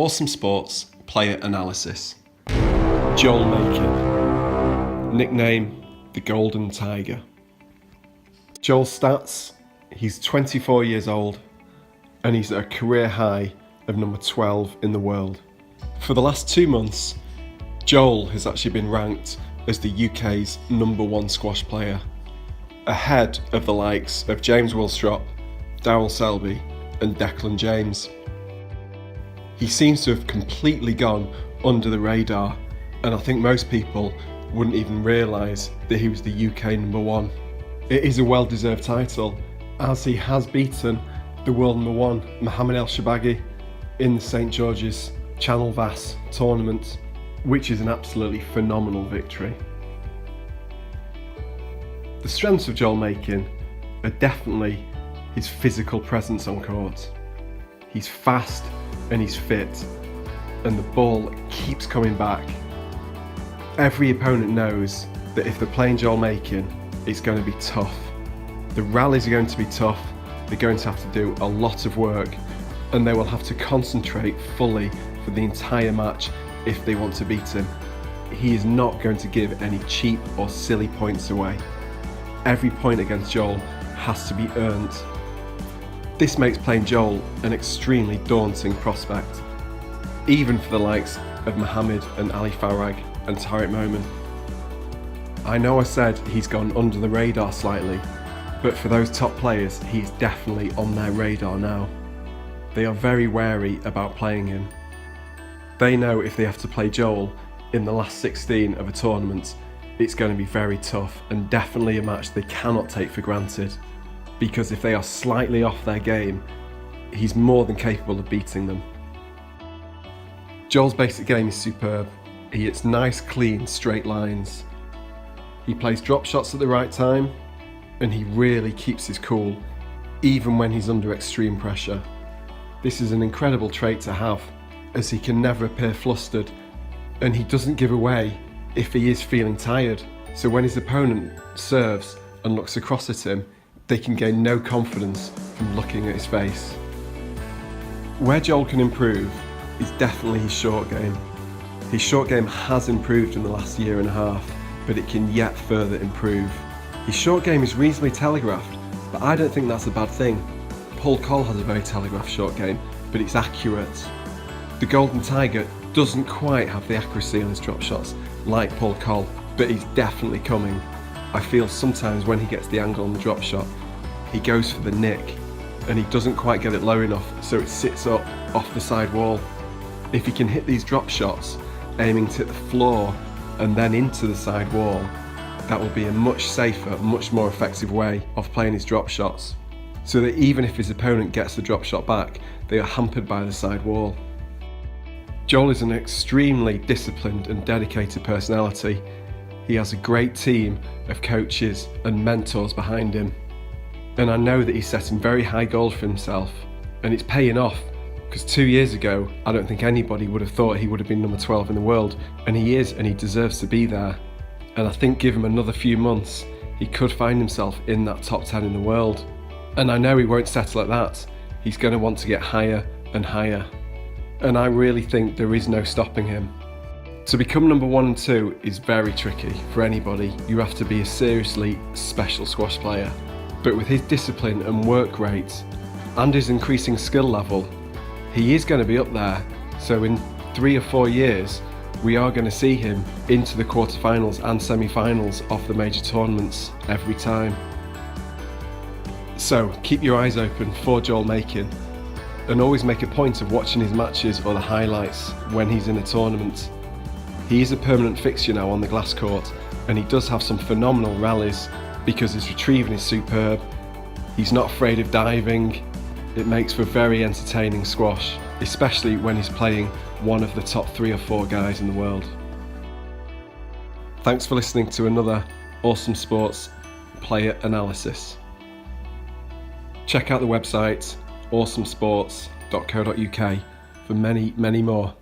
AWsome Sports Player Analysis. Joel Makin, nickname the Golden Tiger. Joel's stats: he's 24 years old and he's at a career high of number 12 in the world. For the last 2 months, Joel has actually been ranked as the UK's number 1 squash player, ahead of the likes of James Willstrop, Darryl Selby and Declan James. He seems to have completely gone under the radar, and I think most people wouldn't even realise that he was the UK number 1. It is a well-deserved title, as he has beaten the world number 1 Mohammed El Shorbagy in the St George's Channel Vass tournament, which is an absolutely phenomenal victory. The strengths of Joel Makin are definitely his physical presence on court. He's fast and he's fit, and the ball keeps coming back. Every opponent knows that if they're playing Joel Makin, it's going to be tough. The rallies are going to be tough, they're going to have to do a lot of work, and they will have to concentrate fully for the entire match if they want to beat him. He is not going to give any cheap or silly points away. Every point against Joel has to be earned. This makes playing Joel an extremely daunting prospect, even for the likes of Mohammed and Ali Farag and Tariq Momin. I know I said he's gone under the radar slightly, but for those top players, he's definitely on their radar now. They are very wary about playing him. They know if they have to play Joel in the last 16 of a tournament, it's going to be very tough and definitely a match they cannot take for granted, because if they are slightly off their game, he's more than capable of beating them. Joel's basic game is superb. He hits nice, clean, straight lines. He plays drop shots at the right time, and he really keeps his cool, even when he's under extreme pressure. This is an incredible trait to have, as he can never appear flustered, and he doesn't give away if he is feeling tired. So when his opponent serves and looks across at him, they can gain no confidence from looking at his face. Where Joel can improve is definitely his short game. His short game has improved in the last year and a half, but it can yet further improve. His short game is reasonably telegraphed, but I don't think that's a bad thing. Paul Coll has a very telegraphed short game, but it's accurate. The Golden Tiger doesn't quite have the accuracy on his drop shots like Paul Coll, but he's definitely coming. I feel sometimes when he gets the angle on the drop shot, he goes for the nick and he doesn't quite get it low enough, so it sits up off the side wall. If he can hit these drop shots, aiming to hit the floor and then into the side wall, that will be a much safer, much more effective way of playing his drop shots, so that even if his opponent gets the drop shot back, they are hampered by the side wall. Joel is an extremely disciplined and dedicated personality. He has a great team of coaches and mentors behind him. And I know that he's setting very high goals for himself, and it's paying off, because 2 years ago, I don't think anybody would have thought he would have been number 12 in the world, and he is, and he deserves to be there. And I think give him another few months, he could find himself in that top 10 in the world. And I know he won't settle at that. He's going to want to get higher and higher. And I really think there is no stopping him. To become number 1 and 2 is very tricky for anybody. You have to be a seriously special squash player. But with his discipline and work rate and his increasing skill level, he is going to be up there. So in 3 or 4 years, we are going to see him into the quarterfinals and semi-finals of the major tournaments every time. So keep your eyes open for Joel Makin, and always make a point of watching his matches or the highlights when he's in a tournament. He is a permanent fixture now on the glass court, and he does have some phenomenal rallies because his retrieving is superb. He's not afraid of diving. It makes for very entertaining squash, especially when he's playing one of the top 3 or 4 guys in the world. Thanks for listening to another AWsome Sports Player Analysis. Check out the website awsomesports.co.uk for many, many more.